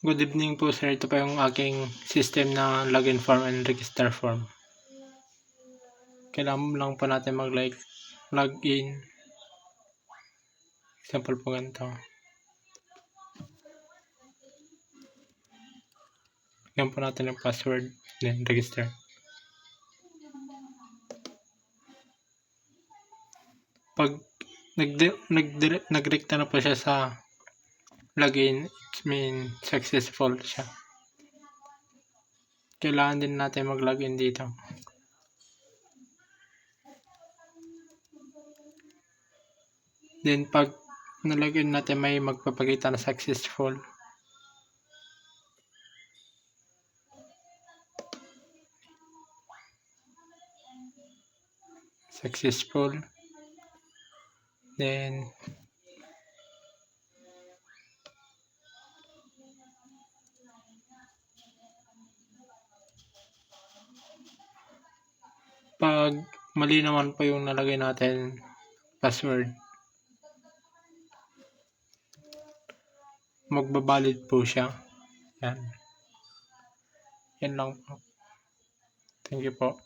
Good evening po sir, ito pa yung aking system na login form and register form. Kailangan lang po natin login. Example po ganito. Yan po natin yung password, then register. Pag nagdirekta na po siya sa login, it means successful siya. Kailangan din natin mag-login dito. Then pag nalagyan natin, may magpapakita na successful. Then pag mali naman po yung nalagay natin password, magbabalid po siya. Yan lang po. Thank you po.